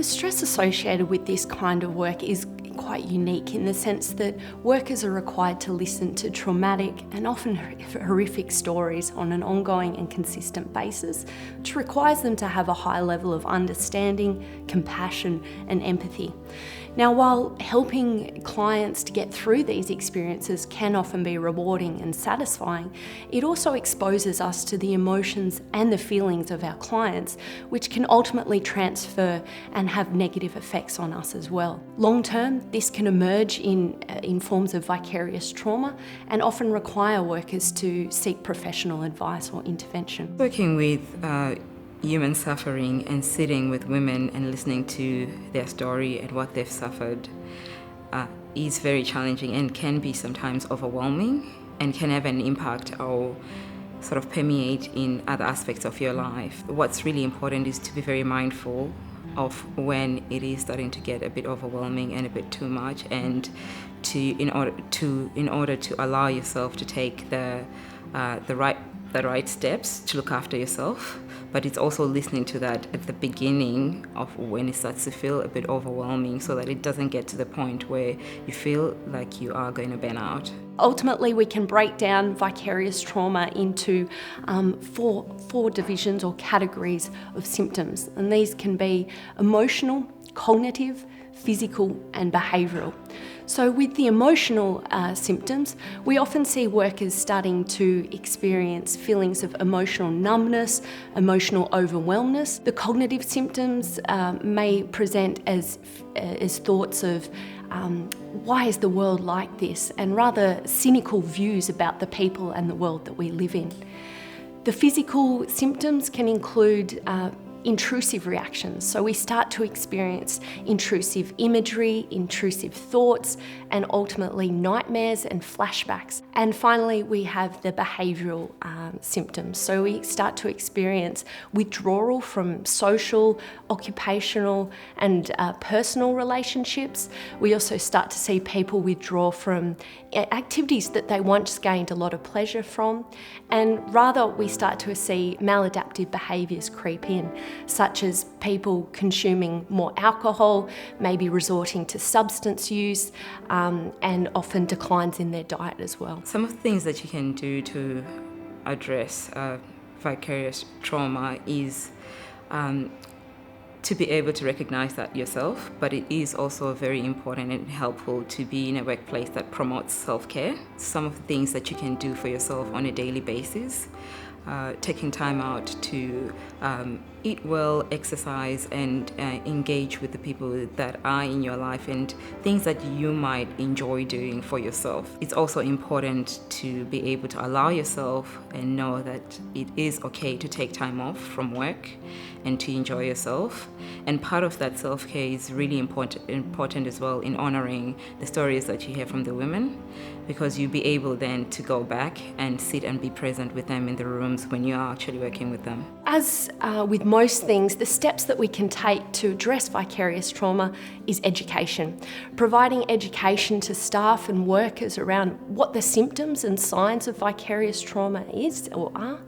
stress associated with this kind of work is quite unique in the sense that workers are required to listen to traumatic and often horrific stories on an ongoing and consistent basis, which requires them to have a high level of understanding, compassion and empathy. Now, while helping clients to get through these experiences can often be rewarding and satisfying, it also exposes us to the emotions and the feelings of our clients, which can ultimately transfer and have negative effects on us as well. Long term, this can emerge in forms of vicarious trauma and often require workers to seek professional advice or intervention. Working with human suffering and sitting with women and listening to their story and what they've suffered is very challenging and can be sometimes overwhelming and can have an impact or sort of permeate in other aspects of your life. What's really important is to be very mindful of when it is starting to get a bit overwhelming and a bit too much, and in order to allow yourself to take the right steps to look after yourself. But it's also listening to that at the beginning of when it starts to feel a bit overwhelming, so that it doesn't get to the point where you feel like you are going to burn out. Ultimately, we can break down vicarious trauma into four divisions or categories of symptoms, and these can be emotional, cognitive, physical and behavioural. So with the emotional symptoms, we often see workers starting to experience feelings of emotional numbness, emotional overwhelmness. The cognitive symptoms may present as thoughts of why is the world like this, and rather cynical views about the people and the world that we live in. The physical symptoms can include intrusive reactions. So we start to experience intrusive imagery, intrusive thoughts, and ultimately nightmares and flashbacks. And finally, we have the behavioural symptoms. So we start to experience withdrawal from social, occupational, and personal relationships. We also start to see people withdraw from activities that they once gained a lot of pleasure from, and rather we start to see maladaptive behaviours creep in, such as people consuming more alcohol, maybe resorting to substance use, and often declines in their diet as well. Some of the things that you can do to address vicarious trauma is to be able to recognize that yourself, but it is also very important and helpful to be in a workplace that promotes self-care. Some of the things that you can do for yourself on a daily basis, taking time out to eat well, exercise, and engage with the people that are in your life and things that you might enjoy doing for yourself. It's also important to be able to allow yourself and know that it is okay to take time off from work and to enjoy yourself. And part of that self-care is really important as well in honoring the stories that you hear from the women, because you'll be able then to go back and sit and be present with them in the rooms when you are actually working with them. As with most things, the steps that we can take to address vicarious trauma is education. Providing education to staff and workers around what the symptoms and signs of vicarious trauma is or are,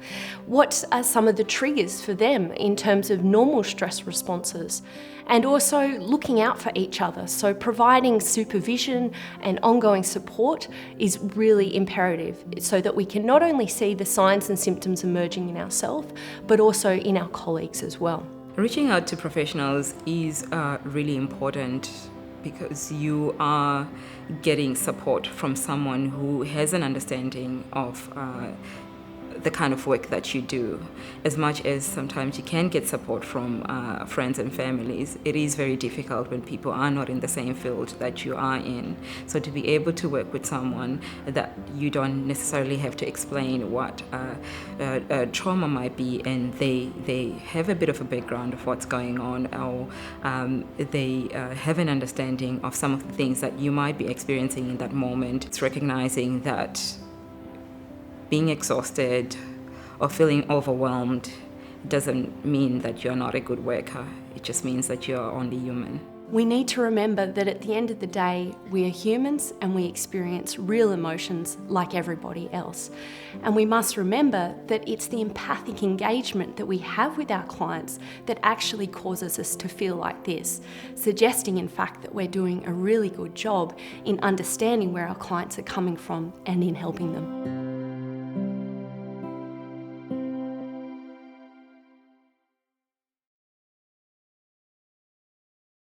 what are some of the triggers for them in terms of normal stress responses, and also looking out for each other. So providing supervision and ongoing support is really imperative so that we can not only see the signs and symptoms emerging in ourselves, but also in our colleagues as well. Reaching out to professionals is really important because you are getting support from someone who has an understanding of the kind of work that you do. As much as sometimes you can get support from friends and families, it is very difficult when people are not in the same field that you are in. So to be able to work with someone that you don't necessarily have to explain what trauma might be, and they have a bit of a background of what's going on, or they have an understanding of some of the things that you might be experiencing in that moment. It's recognizing that being exhausted or feeling overwhelmed doesn't mean that you're not a good worker. It just means that you're only human. We need to remember that at the end of the day, we are humans and we experience real emotions like everybody else. And we must remember that it's the empathic engagement that we have with our clients that actually causes us to feel like this, suggesting in fact that we're doing a really good job in understanding where our clients are coming from and in helping them.